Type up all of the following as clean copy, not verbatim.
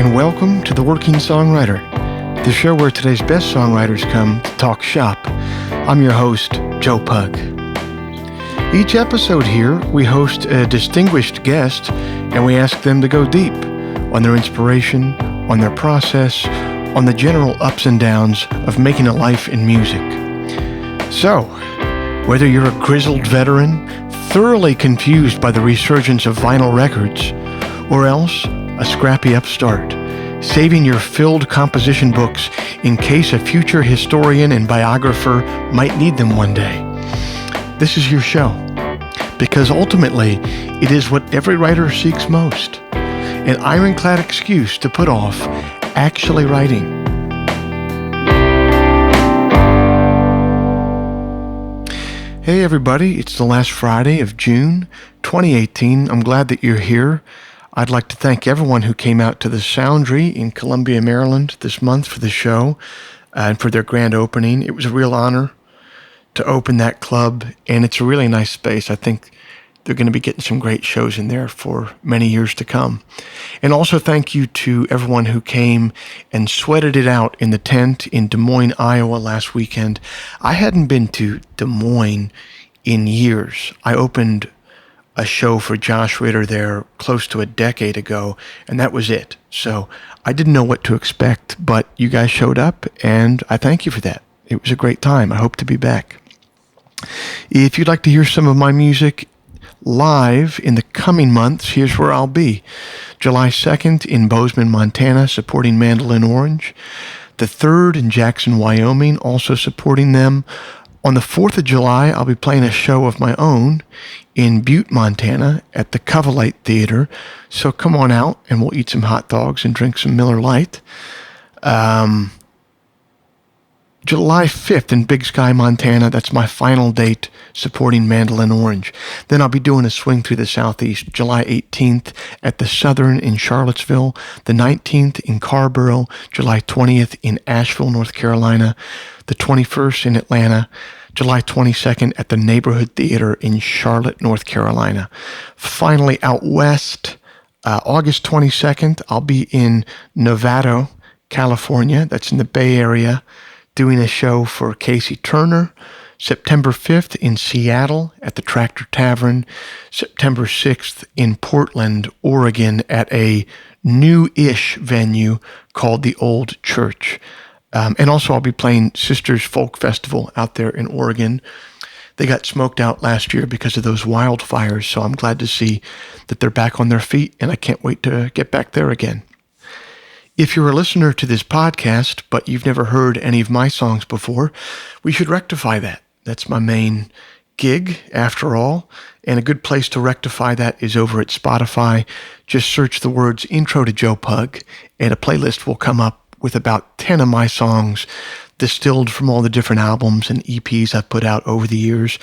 and welcome to The Working Songwriter, the show where today's best songwriters come to talk shop. I'm your host, Joe Pug. Each episode here, we host a distinguished guest, and we ask them to go deep on their inspiration, on their process, on the general ups and downs of making a life in music. So, whether you're a grizzled veteran, thoroughly confused by the resurgence of vinyl records, or else a scrappy upstart, saving your filled composition books in case a future historian and biographer might need them one day, this is your show. Because ultimately, it is what every writer seeks most, an ironclad excuse to put off actually writing. Hey everybody, it's the last Friday of June 2018. I'm glad that you're here. I'd like to thank everyone who came out to the Soundry in Columbia, Maryland this month for the show and for their grand opening. It was a real honor to open that club, and it's a really nice space. I think they're going to be getting some great shows in there for many years to come. And also thank you to everyone who came and sweated it out in the tent in Des Moines, Iowa last weekend. I hadn't been to Des Moines in years. I opened a show for Josh Ritter there close to a decade ago, and that was it. So I didn't know what to expect, but you guys showed up, and I thank you for that. It was a great time. I hope to be back. If you'd like to hear some of my music live in the coming months, here's where I'll be. July 2nd in Bozeman, Montana, supporting Mandolin Orange. The 3rd in Jackson, Wyoming, also supporting them. On the 4th of July, I'll be playing a show of my own in Butte, Montana at the Covalite Theater. So come on out and we'll eat some hot dogs and drink some Miller Lite. July 5th in Big Sky, Montana. That's my final date supporting Mandolin Orange. Then I'll be doing a swing through the Southeast. July 18th at the Southern in Charlottesville. The 19th in Carborough. July 20th in Asheville, North Carolina. The 21st in Atlanta. July 22nd at the Neighborhood Theater in Charlotte, North Carolina. Finally, out west, August 22nd, I'll be in Novato, California. That's in the Bay Area, doing a show for Casey Turner. September 5th in Seattle at the Tractor Tavern. September 6th in Portland, Oregon at a new-ish venue called the Old Church. And also I'll be playing Sisters Folk Festival out there in Oregon. They got smoked out last year because of those wildfires, so I'm glad to see that they're back on their feet, and I can't wait to get back there again. If you're a listener to this podcast, but you've never heard any of my songs before, we should rectify that. That's my main gig, after all, and a good place to rectify that is over at Spotify. Just search the words Intro to Joe Pug, and a playlist will come up with about 10 of my songs distilled from all the different albums and EPs I've put out over the years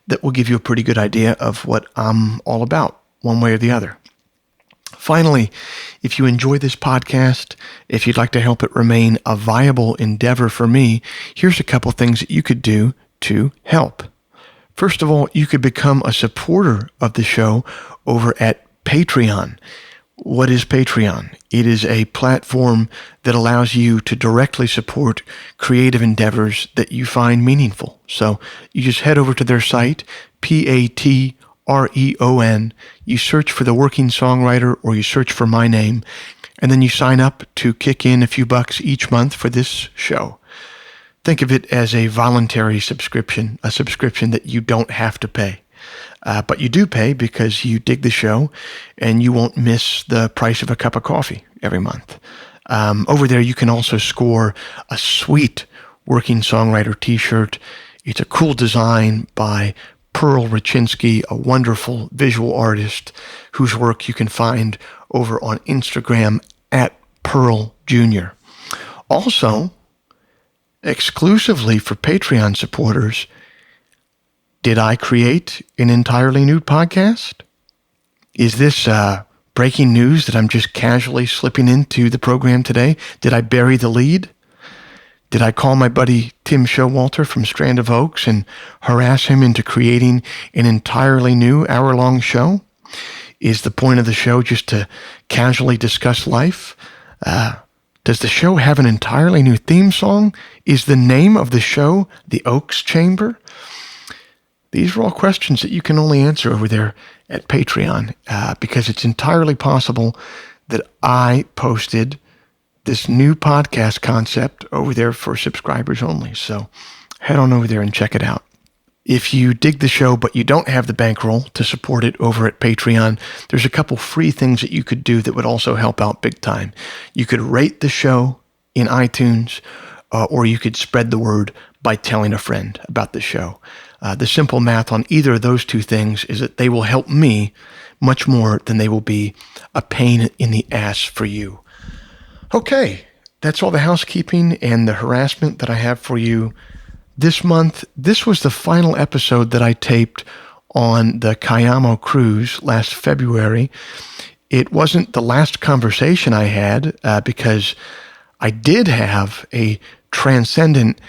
that will give you a pretty good idea of what I'm all about, one way or the other. Finally, if you enjoy this podcast, if you'd like to help it remain a viable endeavor for me, here's a couple things that you could do to help. First of all, you could become a supporter of the show over at Patreon. What is Patreon? It is a platform that allows you to directly support creative endeavors that you find meaningful. So you just head over to their site, Patreon. You search for The Working Songwriter, or you search for my name, and then you sign up to kick in a few bucks each month for this show. Think of it as a voluntary subscription, a subscription that you don't have to pay. But you do pay because you dig the show, and you won't miss the price of a cup of coffee every month. Over there, you can also score a sweet Working Songwriter t-shirt. It's a cool design by Pearl Rachinsky, a wonderful visual artist whose work you can find over on Instagram at Pearl Jr. Also, exclusively for Patreon supporters, did I create an entirely new podcast? Is this breaking news that I'm just casually slipping into the program today? Did I bury the lead? Did I call my buddy Tim Showalter from Strand of Oaks and harass him into creating an entirely new hour-long show? Is the point of the show just to casually discuss life? Does the show have an entirely new theme song? Is the name of the show The Oaks Chamber? These are all questions that you can only answer over there at Patreon, because it's entirely possible that I posted this new podcast concept over there for subscribers only. So head on over there and check it out. If you dig the show, but you don't have the bankroll to support it over at Patreon, there's a couple free things that you could do that would also help out big time. You could rate the show in iTunes, or you could spread the word by telling a friend about the show. The simple math on either of those two things is that they will help me much more than they will be a pain in the ass for you. Okay, that's all the housekeeping and the harassment that I have for you this month. This was the final episode that I taped on the Cayamo cruise last February. It wasn't the last conversation I had, because I did have a transcendent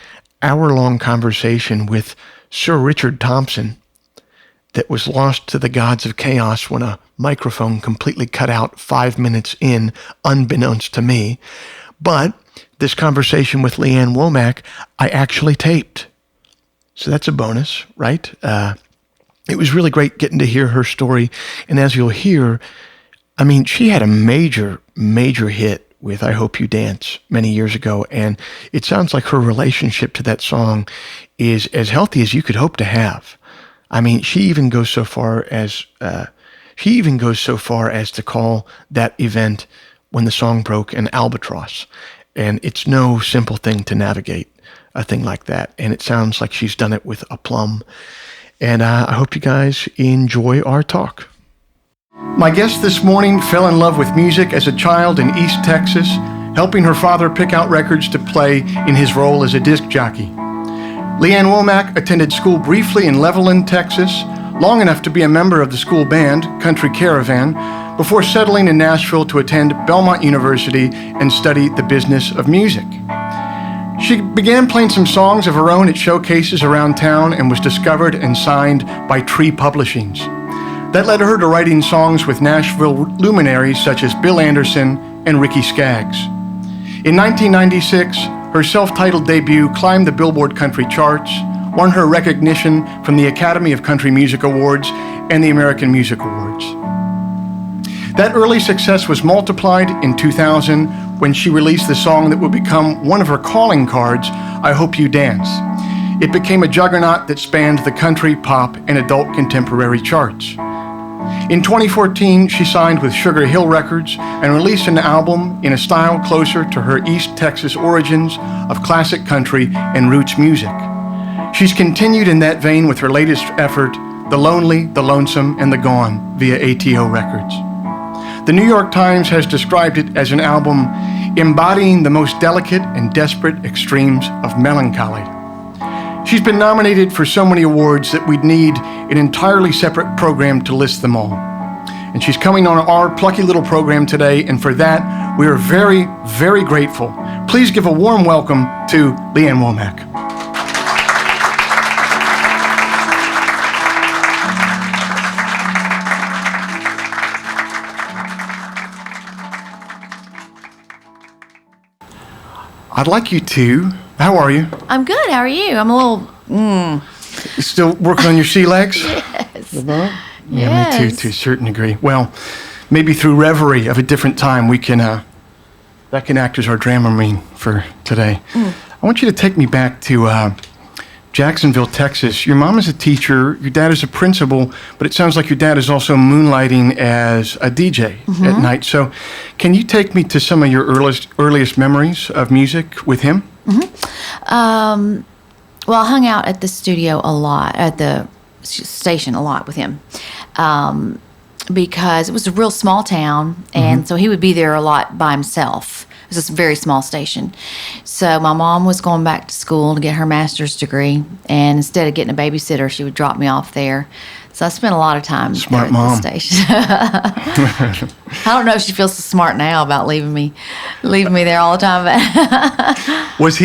hour-long conversation with Sir Richard Thompson that was lost to the gods of chaos when a microphone completely cut out 5 minutes in, unbeknownst to me. But this conversation with Ann Womack, I actually taped. So that's a bonus, right? It was really great getting to hear her story. And as you'll hear, I mean, she had a major, major hit with I Hope You Dance many years ago. And it sounds like her relationship to that song is as healthy as you could hope to have. I mean, she even goes so far as to call that event when the song broke an albatross. And it's no simple thing to navigate a thing like that. And it sounds like she's done it with aplomb. And I hope you guys enjoy our talk. My guest this morning fell in love with music as a child in East Texas, helping her father pick out records to play in his role as a disc jockey. Ann Womack attended school briefly in Levelland, Texas, long enough to be a member of the school band, Country Caravan, before settling in Nashville to attend Belmont University and study the business of music. She began playing some songs of her own at showcases around town and was discovered and signed by Tree Publishings. That led her to writing songs with Nashville luminaries such as Bill Anderson and Ricky Skaggs. In 1996, her self-titled debut climbed the Billboard Country charts, won her recognition from the Academy of Country Music Awards and the American Music Awards. That early success was multiplied in 2000 when she released the song that would become one of her calling cards, I Hope You Dance. It became a juggernaut that spanned the country, pop, and adult contemporary charts. In 2014, she signed with Sugar Hill Records and released an album in a style closer to her East Texas origins of classic country and roots music. She's continued in that vein with her latest effort, The Lonely, The Lonesome, and The Gone, via ATO Records. The New York Times has described it as an album embodying the most delicate and desperate extremes of melancholy. She's been nominated for so many awards that we'd need an entirely separate program to list them all. And she's coming on our plucky little program today, and for that, we are very, very grateful. Please give a warm welcome to Ann Womack. I'd like you to, how are you? I'm good. How are you? I'm a little, Still working on your sea legs? Yes. Yeah, Yes. me too, to a certain degree. Well, maybe through reverie of a different time, we can, that can act as our Dramamine for today. I want you to take me back to Jacksonville, Texas. Your mom is a teacher, your dad is a principal, but it sounds like your dad is also moonlighting as a DJ at night. So can you take me to some of your earliest memories of music with him? Well, I hung out at the studio a lot, at the station a lot with him, because it was a real small town, and so he would be there a lot by himself. It was a very small station. So my mom was going back to school to get her master's degree, and instead of getting a babysitter, she would drop me off there. So I spent a lot of time there at the station. I don't know if she feels so smart now about leaving me there all the time. But Was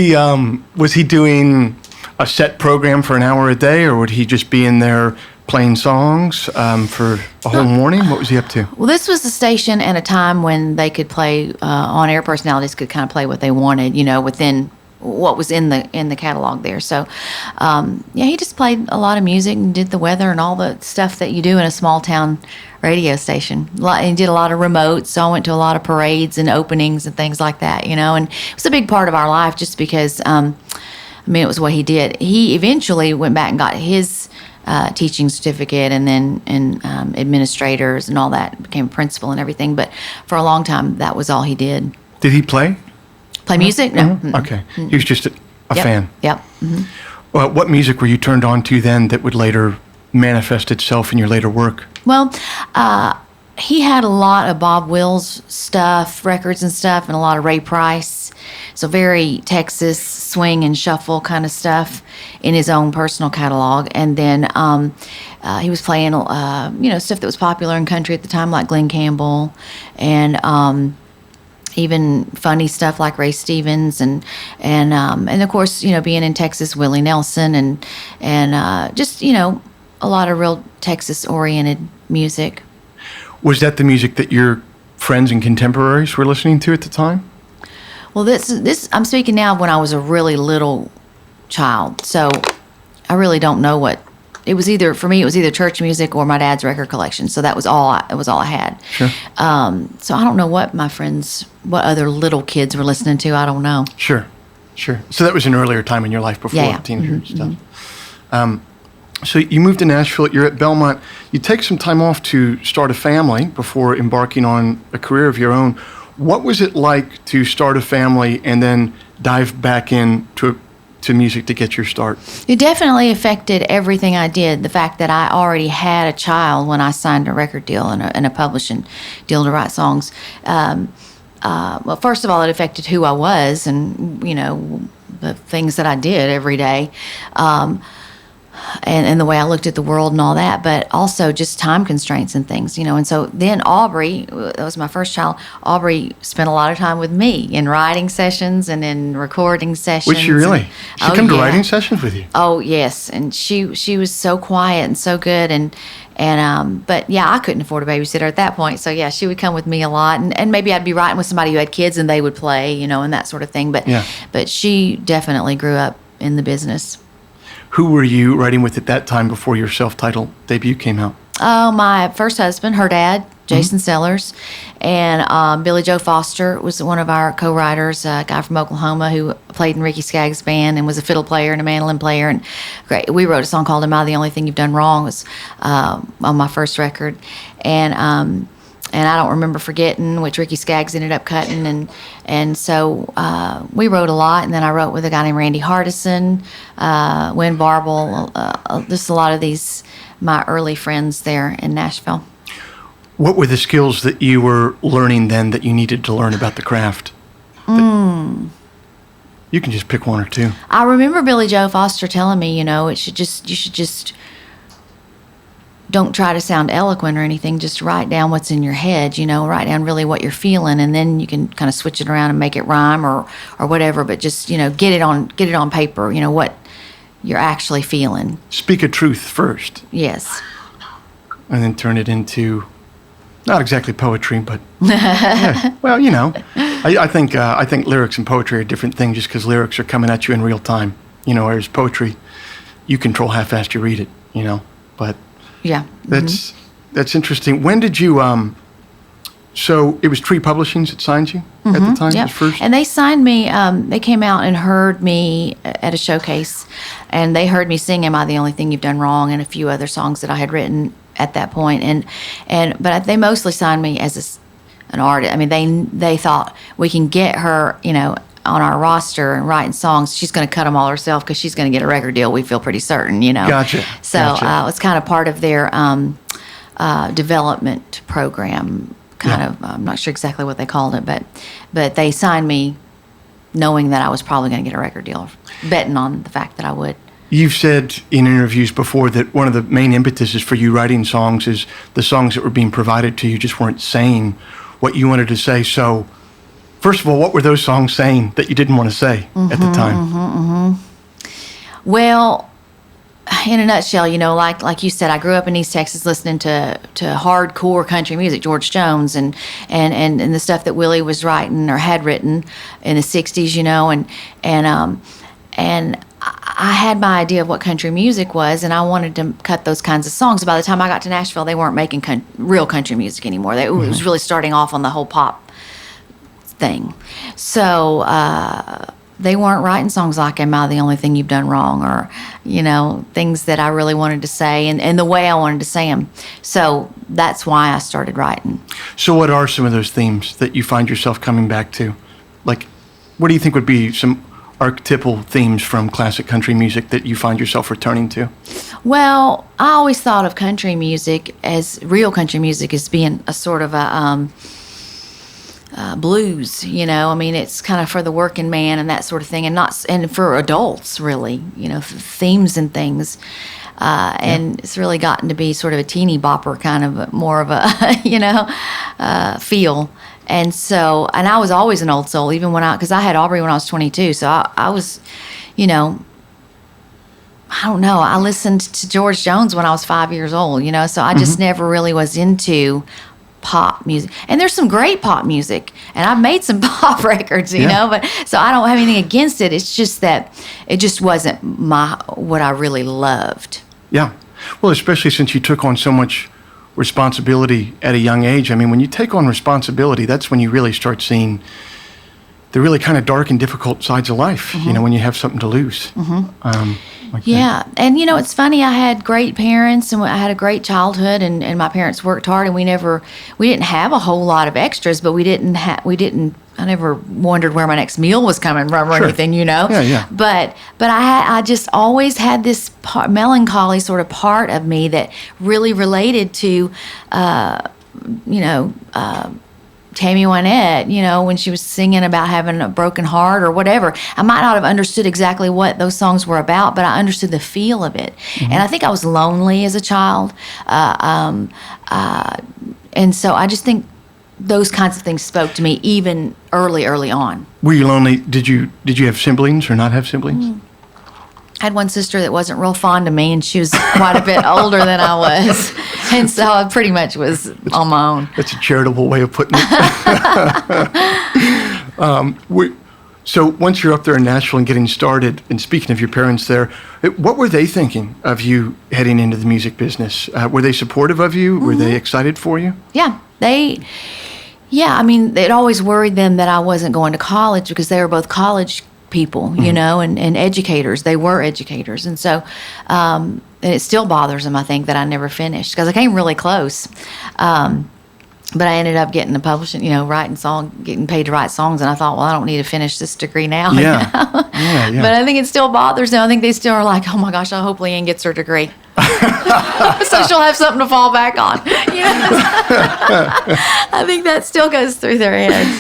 he doing a set program for an hour a day, or would he just be in there playing songs for a whole morning? What was he up to? Well, this was the station at a time when they could play, on-air personalities could kind of play what they wanted, within what was in the catalog there. So, he just played a lot of music and did the weather and all the stuff that you do in a small town radio station. He did a lot of remotes, so I went to a lot of parades and openings and things like that, and it was a big part of our life just because, it was what he did. He eventually went back and got his teaching certificate and then administrators and all that, became a principal and everything. But for a long time, that was all he did. Did he play? Play music? No. Mm-hmm. Okay. Mm-hmm. He was just a fan. Yep. Mm-hmm. Well, what music were you turned on to then that would later manifest itself in your later work? Well, he had a lot of Bob Wills stuff, records and stuff, and a lot of Ray Price. So very Texas swing and shuffle kind of stuff in his own personal catalog. And then he was playing, stuff that was popular in country at the time, like Glenn Campbell, and even funny stuff like Ray Stevens, and of course, being in Texas, Willie Nelson, and just a lot of real Texas-oriented music. Was that the music that your friends and contemporaries were listening to at the time? Well, this I'm speaking now of when I was a really little child. So I really don't know what it was. For me, it was either church music or my dad's record collection. So that was all I had. Sure. So I don't know what what other little kids were listening to. I don't know. Sure. So that was an earlier time in your life before teenager stuff. So you moved to Nashville. You're at Belmont. You take some time off to start a family before embarking on a career of your own. What was it like to start a family and then dive back into music to get your start? It definitely affected everything I did. The fact that I already had a child when I signed a record deal and a publishing deal to write songs. Well, first of all, it affected who I was and, the things that I did every day. And the way I looked at the world and all that, but also just time constraints and things, And so then Aubrey, that was my first child, Aubrey spent a lot of time with me in writing sessions and in recording sessions. Would she really? She come to writing sessions with you? Oh, yes. And she was so quiet and so good. But yeah, I couldn't afford a babysitter at that point. So yeah, she would come with me a lot. And maybe I'd be writing with somebody who had kids and they would play, and that sort of thing. But she definitely grew up in the business. Who were you writing with at that time before your self-titled debut came out? Oh, my first husband, her dad, Jason Sellers, and Billy Joe Foster was one of our co-writers, a guy from Oklahoma who played in Ricky Skaggs' band and was a fiddle player and a mandolin player. And great, we wrote a song called "Am I the Only Thing You've Done Wrong?" was on my first record, and I don't remember forgetting, which Ricky Skaggs ended up cutting, and so we wrote a lot. And then I wrote with a guy named Randy Hardison, Wynn Barble, just a lot of my early friends there in Nashville. What were the skills that you were learning then that you needed to learn about the craft? You can just pick one or two. I remember Billy Joe Foster telling me, you should just don't try to sound eloquent or anything. Just write down what's in your head, write down really what you're feeling, and then you can kind of switch it around and make it rhyme or whatever. But just, get it on paper, what you're actually feeling. Speak a truth first. Yes. And then turn it into, not exactly poetry, but yeah. Well, I think lyrics and poetry are different things just because lyrics are coming at you in real time, whereas poetry, you control how fast you read it, but yeah. That's interesting. When did you, so it was Tree Publishings that signed you at the time? Yeah. First? And they signed me, they came out and heard me at a showcase, and they heard me sing "Am I the Only Thing You've Done Wrong?" and a few other songs that I had written at that point. But they mostly signed me as an artist. I mean, they thought we can get her, on our roster and writing songs. She's going to cut them all herself because she's going to get a record deal. We feel pretty certain, Gotcha. So it was kind of part of their development program. I'm not sure exactly what they called it, but they signed me knowing that I was probably going to get a record deal, betting on the fact that I would. You've said in interviews before that one of the main impetuses for you writing songs is the songs that were being provided to you just weren't saying what you wanted to say. So, first of all, what were those songs saying that you didn't want to say at the time? Well, in a nutshell, like you said, I grew up in East Texas listening to hardcore country music, George Jones, and the stuff that Willie was writing or had written in the '60s, and I had my idea of what country music was, and I wanted to cut those kinds of songs. By the time I got to Nashville, they weren't making real country music anymore. It was really starting off on the whole pop thing. So they weren't writing songs like "Am I the Only Thing You've Done Wrong?" or, things that I really wanted to say and the way I wanted to say them. So that's why I started writing. So what are some of those themes that you find yourself coming back to? Like, what do you think would be some archetypal themes from classic country music that you find yourself returning to? Well, I always thought of country music, as real country music, as being a sort of a blues. It's kind of for the working man and that sort of thing, and for adults, really. Themes and things. And it's really gotten to be sort of a teeny bopper kind of more of a feel. And so, and I was always an old soul, even because I had Aubrey when I was 22. So I was, I don't know. I listened to George Jones when I was 5 years old, so I just never really was into pop music. And there's some great pop music, and I've made some pop records, but so I don't have anything against it. It's just that it just wasn't what I really loved. Yeah. Well, especially since you took on so much responsibility at a young age. I mean, when you take on responsibility, that's when you really start seeing the really kind of dark and difficult sides of life, when you have something to lose. Yeah. And, it's funny. I had great parents, and I had a great childhood, and my parents worked hard, and we didn't have a whole lot of extras, but I never wondered where my next meal was coming from or anything, Yeah. But I just always had this melancholy sort of part of me that really related to, Tammy Wynette, when she was singing about having a broken heart or whatever. I might not have understood exactly what those songs were about, but I understood the feel of it. And I think I was lonely as a child. And so I just think those kinds of things spoke to me even early on. Were you lonely? Did you have siblings or not have siblings? I had one sister that wasn't real fond of me, and she was quite a bit older than I was. And so I pretty much was on my own. That's a charitable way of putting it. So once you're up there in Nashville and getting started, and speaking of your parents there, what were they thinking of you heading into the music business? Were they supportive of you? Were they excited for you? Yeah, it always worried them that I wasn't going to college, because they were both college people, and educators. They were educators. And so, and it still bothers them, I think, that I never finished, because I came really close. But I ended up getting the publishing, getting paid to write songs. And I thought, well, I don't need to finish this degree now. Yeah. Yeah. But I think it still bothers them. I think they still are like, oh my gosh, I hope Leanne gets her degree. So she'll have something to fall back on. I think that still goes through their heads.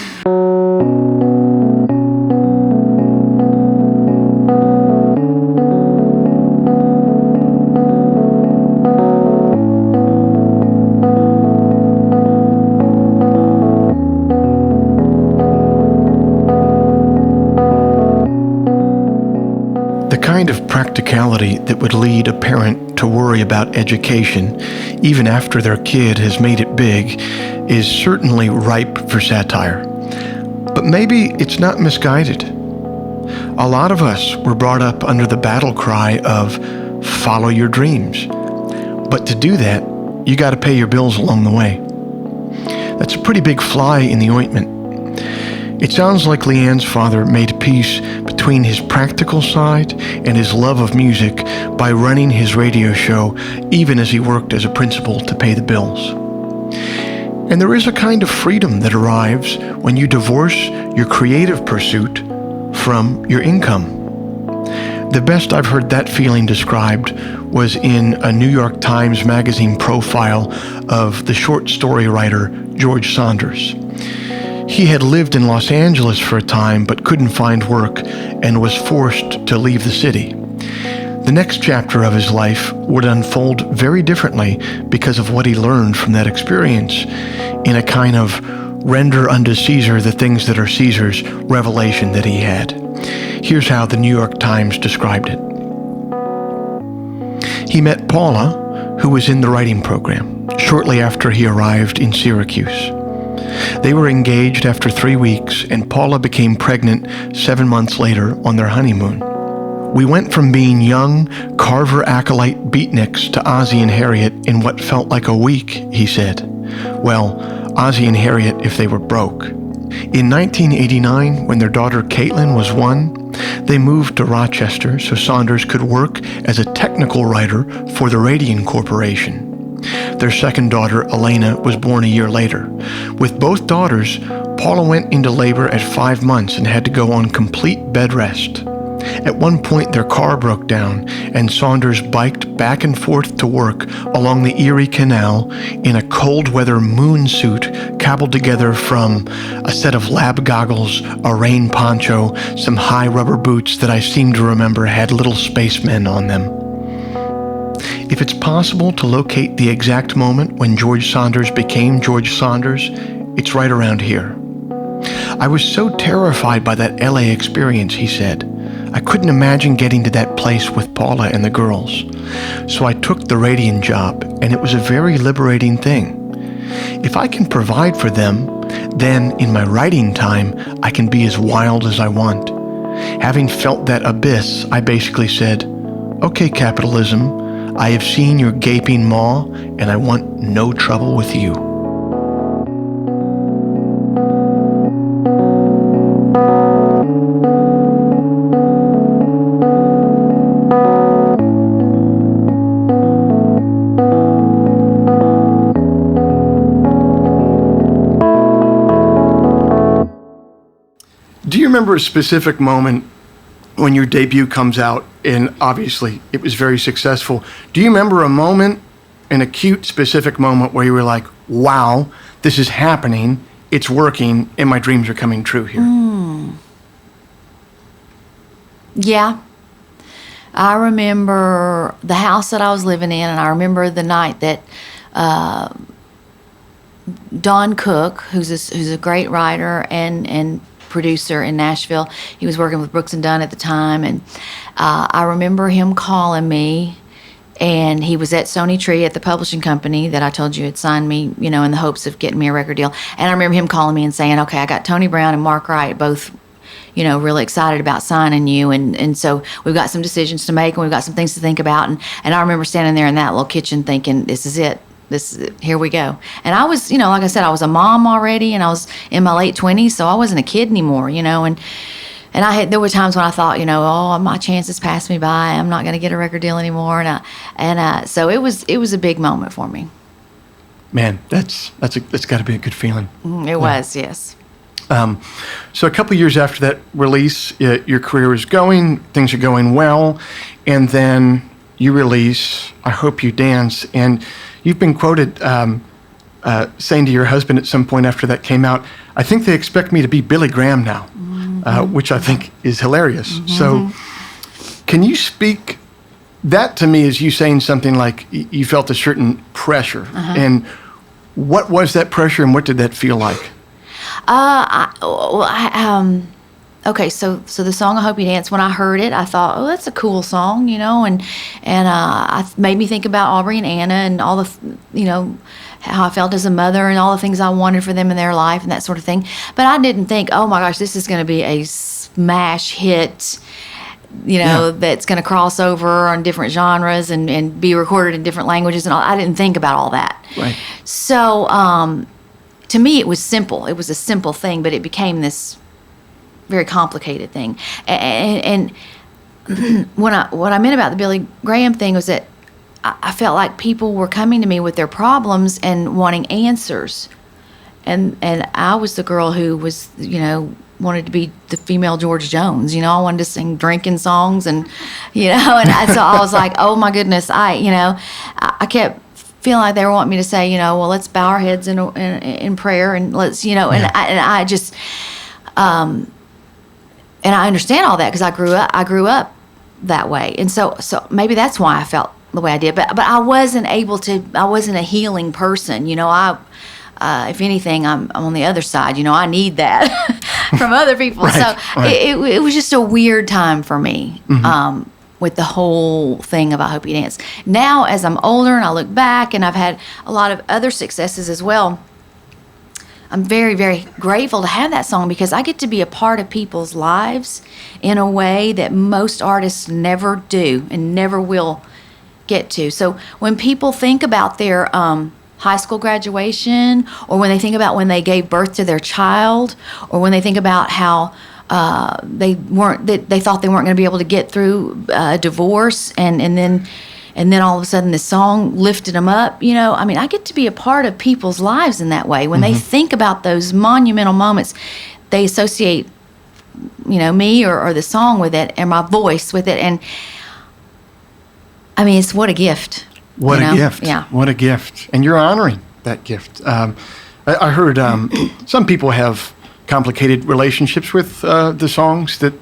Of practicality that would lead a parent to worry about education, even after their kid has made it big, is certainly ripe for satire. But maybe it's not misguided. A lot of us were brought up under the battle cry of follow your dreams. But to do that, you got to pay your bills along the way. That's a pretty big fly in the ointment. It sounds like Leanne's father made peace between his practical side and his love of music by running his radio show, even as he worked as a principal to pay the bills. And there is a kind of freedom that arrives when you divorce your creative pursuit from your income. The best I've heard that feeling described was in a New York Times Magazine profile of the short story writer George Saunders. He had lived in Los Angeles for a time but couldn't find work and was forced to leave the city. The next chapter of his life would unfold very differently because of what he learned from that experience, in a kind of render unto Caesar the things that are Caesar's revelation that he had. Here's how the New York Times described it. he met Paula, who was in the writing program, shortly after he arrived in Syracuse. They were engaged after 3 weeks, and Paula became pregnant 7 months later on their honeymoon. We went from being young Carver acolyte beatniks to Ozzie and Harriet in what felt like a week, he said. Well, Ozzie and Harriet if they were broke. In 1989, when their daughter Caitlin was 1, they moved to Rochester so Saunders could work as a technical writer for the Radian Corporation. Their second daughter, Elena, was born a year later. With both daughters, Paula went into labor at 5 months and had to go on complete bed rest. At one point, their car broke down, and Saunders biked back and forth to work along the Erie Canal in a cold-weather moon suit cobbled together from a set of lab goggles, a rain poncho, some high rubber boots that I seem to remember had little spacemen on them. If it's possible to locate the exact moment when George Saunders became George Saunders, it's right around here. I was so terrified by that LA experience, he said. I couldn't imagine getting to that place with Paula and the girls. So I took the Radian job, and it was a very liberating thing. If I can provide for them, then in my writing time, I can be as wild as I want. Having felt that abyss, I basically said, "Okay, capitalism, I have seen your gaping maw, and I want no trouble with you." Do you remember a specific moment when your debut comes out, and obviously it was very successful? Do you remember a moment, an acute, specific moment where you were like, wow, this is happening, it's working, and my dreams are coming true here? Yeah. I remember the house that I was living in, and I remember the night that Don Cook, who's a great writer and producer in Nashville. He was working with Brooks and Dunn at the time, and I remember him calling me, and he was at Stony Tree at the publishing company that I told you had signed me, in the hopes of getting me a record deal. And I remember him calling me and saying, "Okay, I got Tony Brown and Mark Wright both, really excited about signing you, and so we've got some decisions to make, and we've got some things to think about." And I remember standing there in that little kitchen thinking, "This is it. Here we go." And I was, like I said, I was a mom already, and I was in my late 20s, so I wasn't a kid anymore, and there were times when I thought, oh, my chances passed me by. I'm not going to get a record deal anymore, so it was a big moment for me. Man, that's got to be a good feeling. It was, yes. So a couple years after that release, your career is going, things are going well, and then you release "I Hope You Dance," and you've been quoted saying to your husband at some point after that came out, "I think they expect me to be Billy Graham now," which I think is hilarious. Mm-hmm. So can you speak, that to me is you saying something like you felt a certain pressure. Uh-huh. And what was that pressure, and what did that feel like? Okay, so the song "I Hope You Dance," when I heard it, I thought, oh, that's a cool song, and it made me think about Aubrey and Anna and all the, how I felt as a mother and all the things I wanted for them in their life and that sort of thing. But I didn't think, oh my gosh, this is going to be a smash hit, that's going to cross over on different genres and be recorded in different languages and all. I didn't think about all that. Right. So to me, it was simple. It was a simple thing, but it became this very complicated thing. And what I meant about the Billy Graham thing was that I felt like people were coming to me with their problems and wanting answers. And I was the girl who was, wanted to be the female George Jones. I wanted to sing drinking songs and, so I was like, oh my goodness, I kept feeling like they were wanting me to say, well, let's bow our heads in prayer and let's, and I just, and I understand all that because I grew up that way. And so maybe that's why I felt the way I did. But I wasn't I wasn't a healing person. If anything, I'm on the other side. I need that from other people. Right, so right. It was just a weird time for me. Mm-hmm. with the whole thing of I Hope You Dance. Now, as I'm older and I look back and I've had a lot of other successes as well, I'm very, very grateful to have that song because I get to be a part of people's lives in a way that most artists never do and never will get to. So when people think about their high school graduation, or when they think about when they gave birth to their child, or when they think about how they thought they weren't going to be able to get through a divorce, and then all of a sudden this song lifted them up. I mean, I get to be a part of people's lives in that way. When they think about those monumental moments, they associate, me or the song with it, and my voice with it. And I mean, it's what a gift. What a gift. Yeah. What a gift. And you're honoring that gift. I heard some people have complicated relationships with the songs that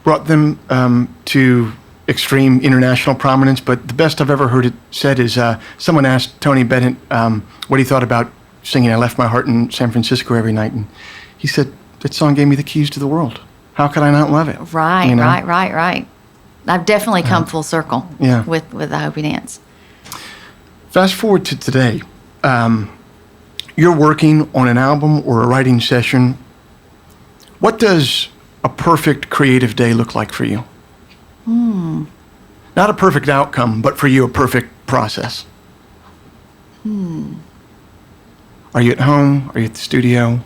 brought them to extreme international prominence, but the best I've ever heard it said is someone asked Tony Bennett what he thought about singing I Left My Heart in San Francisco Every Night, and he said, that song gave me the keys to the world. How could I not love it? Right, right. I've definitely come full circle with I Hope You Dance. Fast forward to today. You're working on an album or a writing session. What does a perfect creative day look like for you? Not a perfect outcome, but for you, a perfect process. Are you at home? Are you at the studio?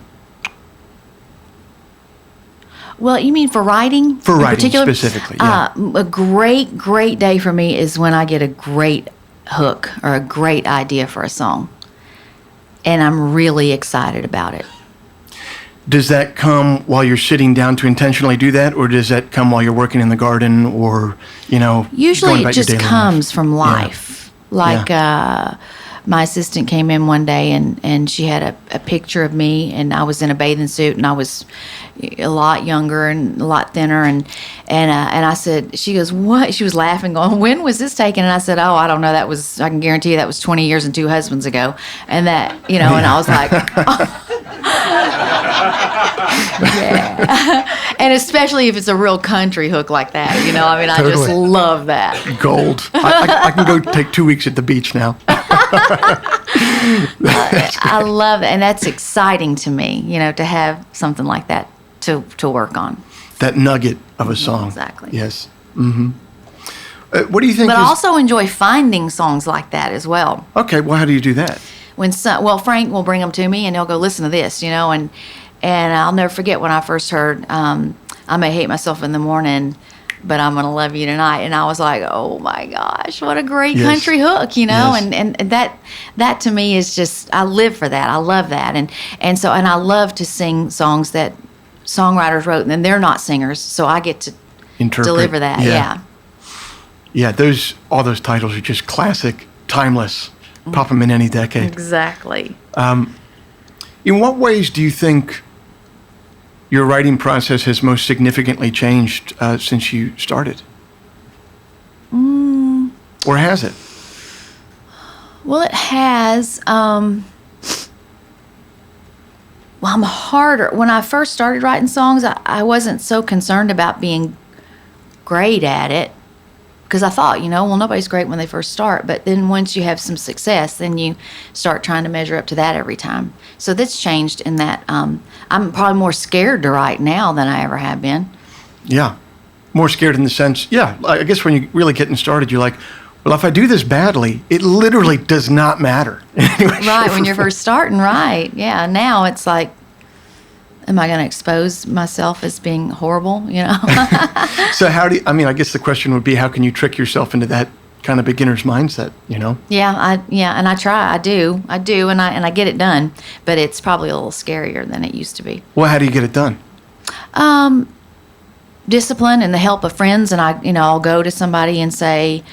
Well, you mean for writing? For writing specifically, yeah. A great day for me is when I get a great hook or a great idea for a song, and I'm really excited about it. Does that come while you're sitting down to intentionally do that, or does that come while you're working in the garden, or Usually going it just comes from life. Yeah. Like my assistant came in one day and she had a picture of me, and I was in a bathing suit, and I was a lot younger and a lot thinner, and I said, she goes, what? She was laughing, going, when was this taken? And I said, oh, I don't know. I can guarantee you that was 20 years and 2 husbands ago. And that, and I was like, yeah. And especially if it's a real country hook like that, I Totally. just love that. Gold. I can go take 2 weeks at the beach now. I love that, and that's exciting to me, to have something like that to work on. That nugget of a song. Exactly. Yes. Mm-hmm. What do you think? But I also enjoy finding songs like that as well. Okay. Well, how do you do that? Frank will bring them to me, and he'll go, listen to this, and I'll never forget when I first heard I May Hate Myself in the Morning, but I'm Gonna Love You Tonight, and I was like, oh my gosh, what a great country hook, Yes. and that to me is just, I live for that. I love that, and so I love to sing songs that songwriters wrote, and then they're not singers, so I get to deliver that. Yeah, all those titles are just classic, timeless. Pop them in any decade. Exactly. In what ways do you think your writing process has most significantly changed since you started? Or has it? Well, it has. I'm harder. When I first started writing songs, I wasn't so concerned about being great at it, because I thought, nobody's great when they first start. But then once you have some success, then you start trying to measure up to that every time. So that's changed in that I'm probably more scared to write now than I ever have been. Yeah. More scared in the sense, I guess when you're really getting started, you're like, well, if I do this badly, it literally does not matter. Right, when you're first starting, right. Yeah, now it's like, am I going to expose myself as being horrible, So I guess the question would be, how can you trick yourself into that kind of beginner's mindset, Yeah, and I try. I do, and I get it done, but it's probably a little scarier than it used to be. Well, how do you get it done? Discipline and the help of friends, and I'll go to somebody and say,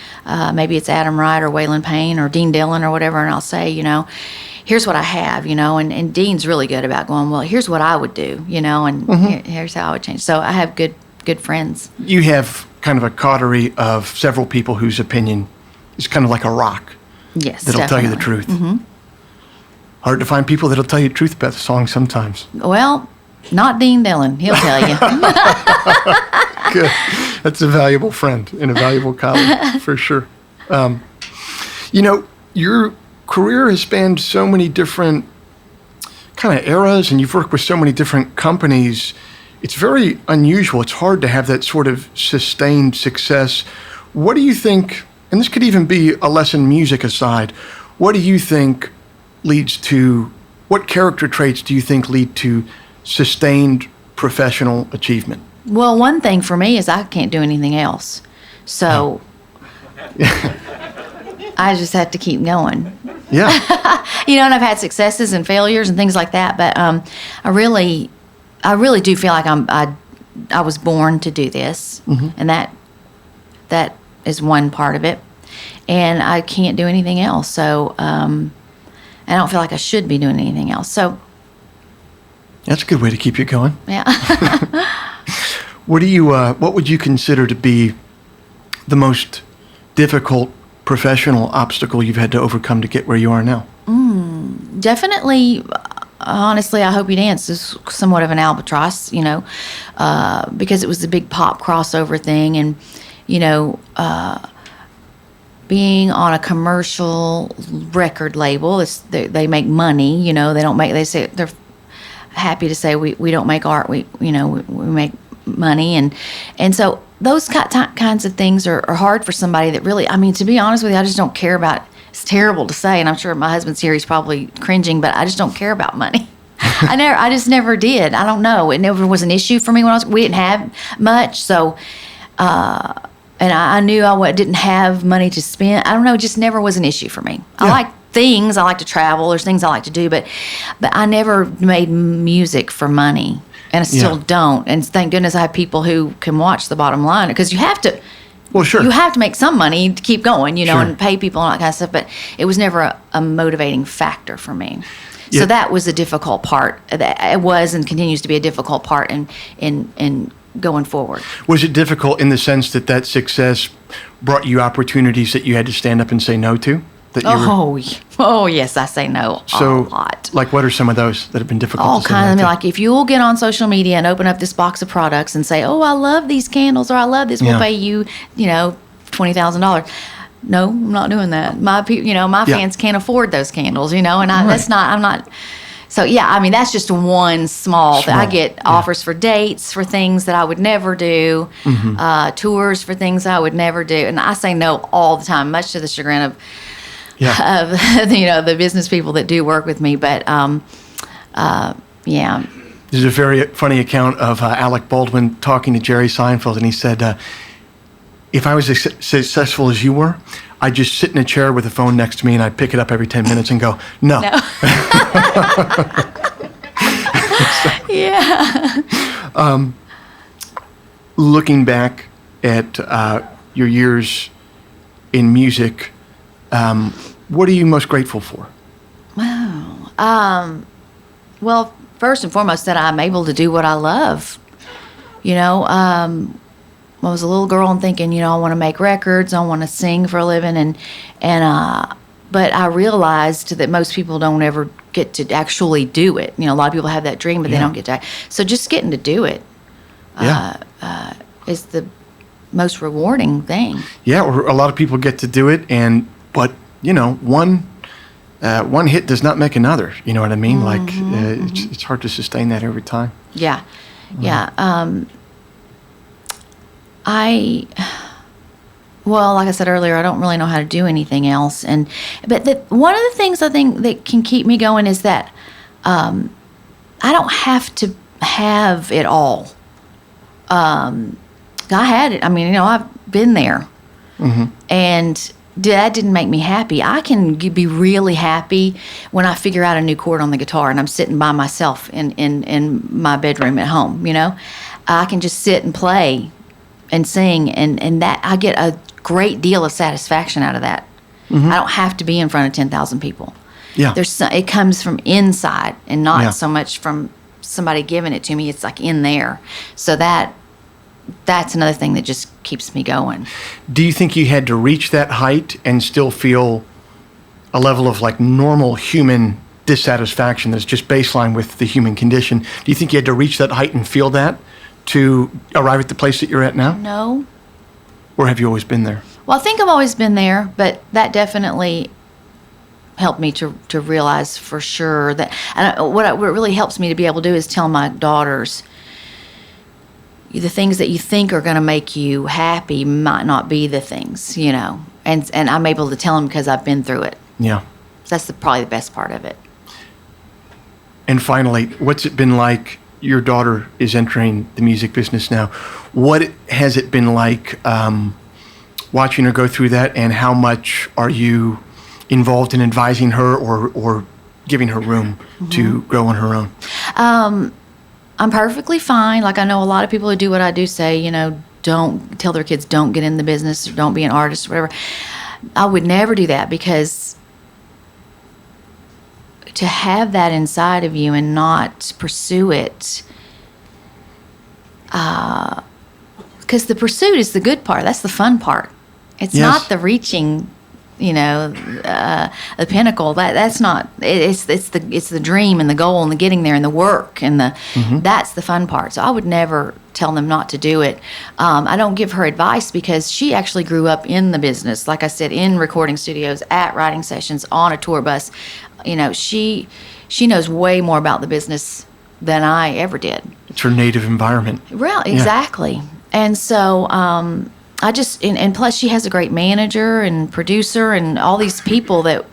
maybe it's Adam Wright or Waylon Payne or Dean Dillon or whatever, and I'll say, here's what I have, and Dean's really good about going, well, here's what I would do, and here's how I would change. So I have good friends. You have kind of a coterie of several people whose opinion is kind of like a rock. Yes, that'll definitely. tell you the truth. Mm-hmm. Hard to find people that'll tell you the truth about the song sometimes. Well, not Dean Dillon. He'll tell you. Good. That's a valuable friend and a valuable colleague, for sure. Your career has spanned so many different kind of eras, and you've worked with so many different companies. It's very unusual. It's hard to have that sort of sustained success. What do you think, and this could even be a lesson music aside, what do you think what character traits do you think lead to sustained professional achievement? Well, one thing for me is I can't do anything else. So I just have to keep going. Yeah. And I've had successes and failures and things like that, but I really do feel like I was born to do this, and that is one part of it, and I can't do anything else. So I don't feel like I should be doing anything else. So that's a good way to keep you going. Yeah. What would you consider to be the most difficult professional obstacle you've had to overcome to get where you are now? Definitely, honestly, I Hope You Dance is somewhat of an albatross, because it was the big pop crossover thing, and, being on a commercial record label, they make money, they say they're happy to say we don't make art, we make money, and so those kinds of things are hard for somebody that really, to be honest with you, I just don't care about. It's terrible to say, and I'm sure my husband's here, he's probably cringing, but I just don't care about money. I just never did. I don't know. It never was an issue for me we didn't have much, so, and I knew I didn't have money to spend. I don't know, it just never was an issue for me. Yeah. I like things, I like to travel, there's things I like to do, but I never made music for money, and I still don't, and thank goodness I have people who can watch the bottom line, because you have to. Well, sure. You have to make some money to keep going, sure. and pay people and all that kind of stuff. But it was never a motivating factor for me. Yeah. So that was a difficult part. It was and continues to be a difficult part in going forward. Was it difficult in the sense that success brought you opportunities that you had to stand up and say no to? Oh, yes, I say no a lot. Like, what are some of those that have been difficult All to say kinds. no to? Like, if you'll get on social media and open up this box of products and say, "Oh, I love these candles," or "I love this," we'll pay you, $20,000. No, I'm not doing that. My fans can't afford those candles, and that's not. I'm not. So that's just one small thing. I get offers for dates for things that I would never do, tours for things I would never do, and I say no all the time, much to the chagrin of the business people that do work with me. But There's a very funny account of Alec Baldwin talking to Jerry Seinfeld, and he said, if I was as successful as you were, I'd just sit in a chair with a phone next to me, and I'd pick it up every 10 minutes and go, no. Yeah. Looking back at your years in music, what are you most grateful for? Wow. Well, first and foremost, that I'm able to do what I love. I was a little girl and thinking, I want to make records, I want to sing for a living, but I realized that most people don't ever get to actually do it. A lot of people have that dream, but they don't get to. So just getting to do it is the most rewarding thing. Yeah, or a lot of people get to do it, but one hit does not make another. You know what I mean? It's hard to sustain that every time. Yeah, yeah. Like I said earlier, I don't really know how to do anything else. But one of the things I think that can keep me going is that I don't have to have it all. I had it. I've been there. And that didn't make me happy. I can be really happy when I figure out a new chord on the guitar and I'm sitting by myself in my bedroom at home, I can just sit and play and sing, and that I get a great deal of satisfaction out of that. I don't have to be in front of 10,000 people. Yeah. It comes from inside and not so much from somebody giving it to me. It's like in there. So that's another thing that just keeps me going. Do you think you had to reach that height and still feel a level of normal human dissatisfaction that's just baseline with the human condition? Do you think you had to reach that height and feel that to arrive at the place that you're at now? No. Or have you always been there? Well, I think I've always been there, but that definitely helped me to realize for sure that, and what really helps me to be able to do is tell my daughters, the things that you think are going to make you happy might not be the things, and I'm able to tell them because I've been through it. Yeah. So that's probably the best part of it. And finally, what's it been like? Your daughter is entering the music business now. What has it been like watching her go through that, and how much are you involved in advising her or giving her room to grow on her own? I'm perfectly fine. Like, I know a lot of people who do what I do say, don't tell their kids don't get in the business or don't be an artist or whatever. I would never do that, because to have that inside of you and not pursue it, because the pursuit is the good part. That's the fun part. It's not the reaching, the pinnacle. That's not. It's the dream and the goal and the getting there and the work and that's the fun part. So I would never tell them not to do it. I don't give her advice because she actually grew up in the business. Like I said, in recording studios, at writing sessions, on a tour bus. She knows way more about the business than I ever did. It's her native environment. Well, exactly. Yeah. And so I just, and plus she has a great manager and producer and all these people that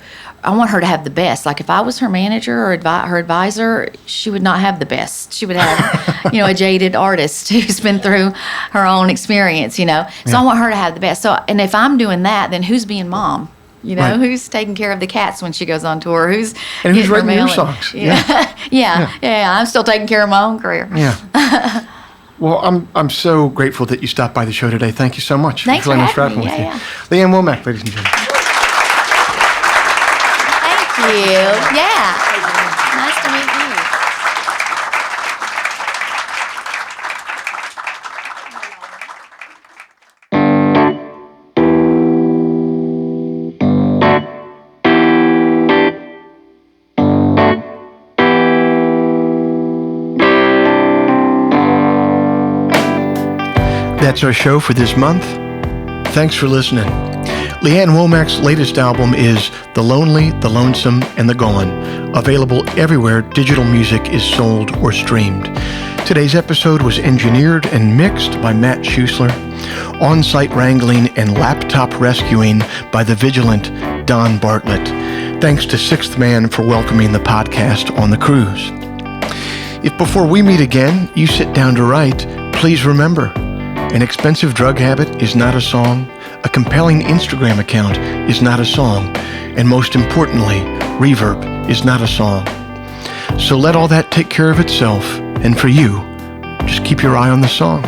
I want her to have the best. Like, if I was her manager or her advisor, she would not have the best. She would have, a jaded artist who's been through her own experience, So I want her to have the best. So, and if I'm doing that, then who's being mom? Right. Who's taking care of the cats when she goes on tour? Who's writing your songs? Yeah. I'm still taking care of my own career. Yeah. Well, I'm so grateful that you stopped by the show today. Thank you so much. Thanks for having me. With you. Ann Womack, ladies and gentlemen. Thank you. Yeah. Nice to meet you. That's our show for this month. Thanks for listening. Ann Womack's latest album is The Lonely, The Lonesome, and The Gone, available everywhere digital music is sold or streamed. Today's episode was engineered and mixed by Matt Schusler, on-site wrangling and laptop rescuing by the vigilant Don Bartlett. Thanks to Sixth Man for welcoming the podcast on the cruise. If before we meet again, you sit down to write, please remember, an expensive drug habit is not a song, a compelling Instagram account is not a song, and most importantly, reverb is not a song. So let all that take care of itself, and for you, just keep your eye on the song.